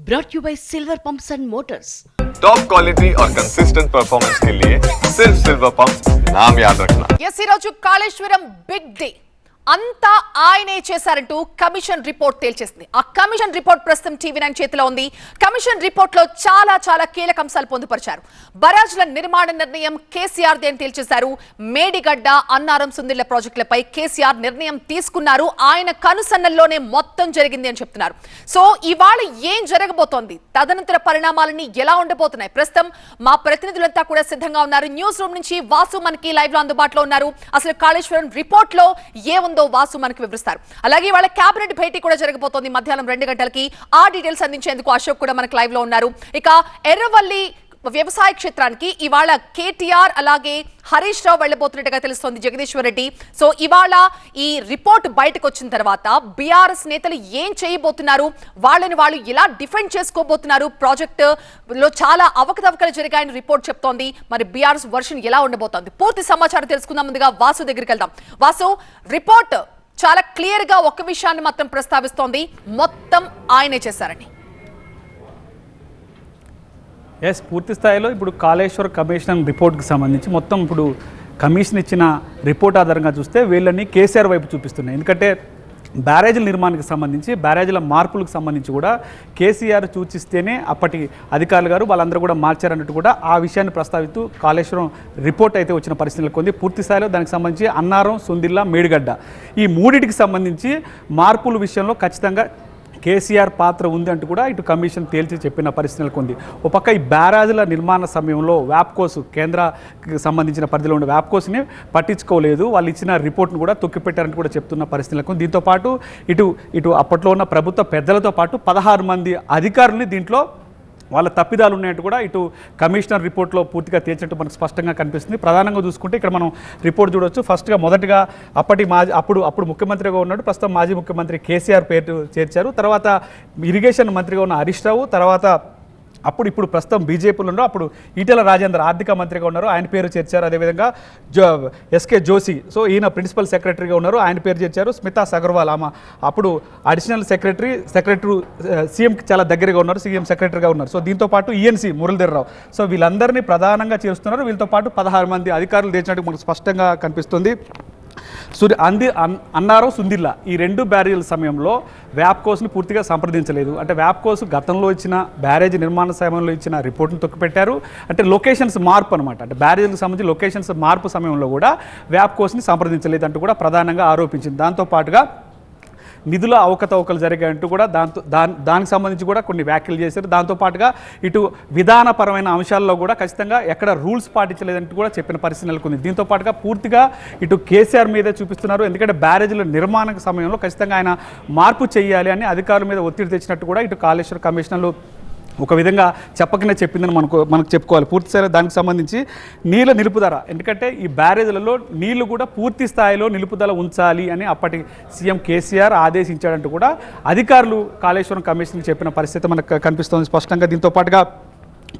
brought you by Silver Pumps and Motors. Top quality और consistent performance के लिए सिर्फ सिल्वर पंप्स नाम याद रखना। yes ఈ రోజు కాళేశ్వరం బిగ్ డే అంతా ఆయనే చేశారంటూ కమిషన్ రిపోర్ట్ తేల్చేసింది. ఆ కమిషన్ రిపోర్ట్ ప్రస్తుతం టీవీ9 చేతిలో ఉంది. కమిషన్ రిపోర్ట్ లో చాలా కీలక అంశాలు పొందుపరిచారు. బరాజ్ల నిర్మాణ నిర్ణయం కేసీఆర్ దేని తేల్చేశారు. మేడిగడ్డ అన్నారం సుందిళ్ల ప్రాజెక్టులపై కేసీఆర్ నిర్ణయం తీసుకున్నారు. ఆయన కనుసన్నల్లోనే మొత్తం జరిగింది అని చెప్తున్నారు. సో ఇవాళ ఏం జరగబోతోంది, తదనంతర పరిణామాలన్నీ ఎలా ఉండబోతున్నాయి, ప్రస్తుతం మా ప్రతినిధులంతా కూడా సిద్ధంగా ఉన్నారు. న్యూస్ రూమ్ నుంచి వాసు మనకి లైవ్ లో అందుబాటులో ఉన్నారు. అసలు కాళేశ్వరం రిపోర్ట్ లో వాసు మనకు వివరిస్తారు. అలాగే వాళ్ళ కేబినెట్ భేటీ కూడా జరగబోతోంది మధ్యాహ్నం 2 గంటలకి. ఆ డీటెయిల్స్ అందించేందుకు అశోక్ కూడా మనకు లైవ్ లో ఉన్నారు. ఇక ఎర్రవల్లి వ్యవసాయ క్షేత్రానికి ఇవాళ కేటీఆర్ అలాగే హరీష్ రావు వెళ్లబోతున్నట్టుగా తెలుస్తోంది, జగదీశ్వర్ రెడ్డి. సో ఇవాళ ఈ రిపోర్ట్ బయటకు వచ్చిన తర్వాత బీఆర్ఎస్ నేతలు ఏం చేయబోతున్నారు, వాళ్ళని వాళ్ళు ఎలా డిఫెండ్ చేసుకోబోతున్నారు, ప్రాజెక్టు లో చాలా అవకతవకలు జరిగాయని రిపోర్ట్ చెప్తోంది. మరి బీఆర్ఎస్ వర్షన్ ఎలా ఉండబోతోంది, పూర్తి సమాచారం తెలుసుకుందాం. ముందుగా వాసు దగ్గరికి వెళ్దాం. వాసు, రిపోర్ట్ చాలా క్లియర్ గా ఒక్క విషయాన్ని మాత్రం ప్రస్తావిస్తోంది, మొత్తం ఆయనే చేశారని. ఎస్, పూర్తి స్థాయిలో ఇప్పుడు కాళేశ్వర కమిషన్ రిపోర్ట్కి సంబంధించి మొత్తం ఇప్పుడు కమిషన్ ఇచ్చిన రిపోర్ట్ ఆధారంగా చూస్తే వీళ్ళని కేసీఆర్ వైపు చూపిస్తున్నాయి. ఎందుకంటే బ్యారేజీల నిర్మాణానికి సంబంధించి, బ్యారేజీల మార్పులకు సంబంధించి కూడా కేసీఆర్ సూచిస్తేనే అప్పటి అధికారులు గారు వాళ్ళందరూ కూడా మార్చారన్నట్టు కూడా ఆ విషయాన్ని ప్రస్తావిస్తూ కాళేశ్వరం రిపోర్ట్ అయితే వచ్చిన పరిస్థితులకు ఉంది. పూర్తి స్థాయిలో దానికి సంబంధించి అన్నారం, సుందిల్లా, మేడిగడ్డ ఈ మూడింటికి సంబంధించి మార్పుల విషయంలో ఖచ్చితంగా కేసీఆర్ పాత్ర ఉంది అంటూ కూడా ఇటు కమిషన్ తేల్చి చెప్పిన పరిస్థితులకు ఉంది. ఒక పక్క ఈ బ్యారాజుల నిర్మాణ సమయంలో వ్యాప్కోస్, కేంద్రకి సంబంధించిన పరిధిలో ఉన్న వ్యాప్కోస్ని పట్టించుకోలేదు, వాళ్ళు ఇచ్చిన రిపోర్ట్ను కూడా తొక్కిపెట్టారంటూ కూడా చెప్తున్న పరిస్థితులకు ఉంది. దీంతోపాటు ఇటు అప్పట్లో ఉన్న ప్రభుత్వ పెద్దలతో పాటు 16 మంది అధికారుల్ని దీంట్లో వాళ్ళ తప్పిదాలు ఉన్నాయంటూ కూడా ఇటు కమిషనర్ రిపోర్ట్లో పూర్తిగా తేల్చినట్టు మనకు స్పష్టంగా కనిపిస్తుంది. ప్రధానంగా చూసుకుంటే ఇక్కడ మనం రిపోర్ట్ చూడవచ్చు. మొదటగా అప్పుడు ముఖ్యమంత్రిగా ఉన్నాడు, ప్రస్తుతం మాజీ ముఖ్యమంత్రి కేసీఆర్ పేరు చేర్చారు. తర్వాత ఇరిగేషన్ మంత్రిగా ఉన్న హరీష్ రావు, తర్వాత ఇప్పుడు ప్రస్తుతం బీజేపీలో ఉన్నారు, అప్పుడు ఈటెల రాజేందర్ ఆర్థిక మంత్రిగా ఉన్నారు, ఆయన పేరు చేర్చారు. అదేవిధంగా ఎస్కే జోషి, సో ఈయన ప్రిన్సిపల్ సెక్రటరీగా ఉన్నారు, ఆయన పేరు చేర్చారు. స్మితా సగర్వాల్ ఆమె అప్పుడు అడిషనల్ సెక్రటరీ సీఎంకి చాలా దగ్గరగా ఉన్నారు, సీఎం సెక్రటరీగా ఉన్నారు. సో దీంతో పాటు ఈఎన్సీ మురళీధర్రావు, సో వీళ్ళందరినీ ప్రధానంగా చేస్తున్నారు. వీళ్ళతో పాటు 16 మంది అధికారులు చేర్చినట్టు మనకు స్పష్టంగా కనిపిస్తుంది. అన్నారం, సుందిల్లా ఈ 2 బ్యారేజీల సమయంలో వ్యాప్కోస్ని పూర్తిగా సంప్రదించలేదు. అంటే వ్యాప్కోస్ గతంలో ఇచ్చిన బ్యారేజీ నిర్మాణ సమయంలో ఇచ్చిన రిపోర్ట్ను తొక్కిపెట్టారు. అంటే లొకేషన్స్ మార్పు అనమాట, అంటే బ్యారేజీలకు సంబంధించి లొకేషన్స్ మార్పు సమయంలో కూడా వ్యాప్కోస్ని సంప్రదించలేదు అంటూ కూడా ప్రధానంగా ఆరోపించింది. దాంతోపాటుగా నిధుల అవకతవకలు జరిగాయంటూ కూడా దానికి సంబంధించి కూడా కొన్ని వ్యాఖ్యలు చేశారు. దాంతోపాటుగా ఇటు విధానపరమైన అంశాల్లో కూడా ఖచ్చితంగా ఎక్కడ రూల్స్ పాటించలేదంటూ కూడా చెప్పిన పరిస్థితి నెలకొంది. దీంతో పాటుగా పూర్తిగా ఇటు కేసీఆర్ మీదే చూపిస్తున్నారు. ఎందుకంటే బ్యారేజీల నిర్మాణ సమయంలో ఖచ్చితంగా ఆయన మార్పు చేయాలి అని అధికారుల మీద ఒత్తిడి తెచ్చినట్టు కూడా ఇటు కాళేశ్వర కమిషనర్లు ఒక విధంగా చెప్పకనే చెప్పిందని మనకు చెప్పుకోవాలి. పూర్తి స్థాయిలో దానికి సంబంధించి నీళ్ళ నిలుపుదల, ఎందుకంటే ఈ బ్యారేజీలలో నీళ్లు కూడా పూర్తి స్థాయిలో నిలుపుదల ఉంచాలి అని అప్పటి సీఎం కేసీఆర్ ఆదేశించాడంటూ కూడా అధికారులు కాళేశ్వరం కమిషన్కి చెప్పిన పరిస్థితి మనకు కనిపిస్తోంది స్పష్టంగా. దీంతో పాటుగా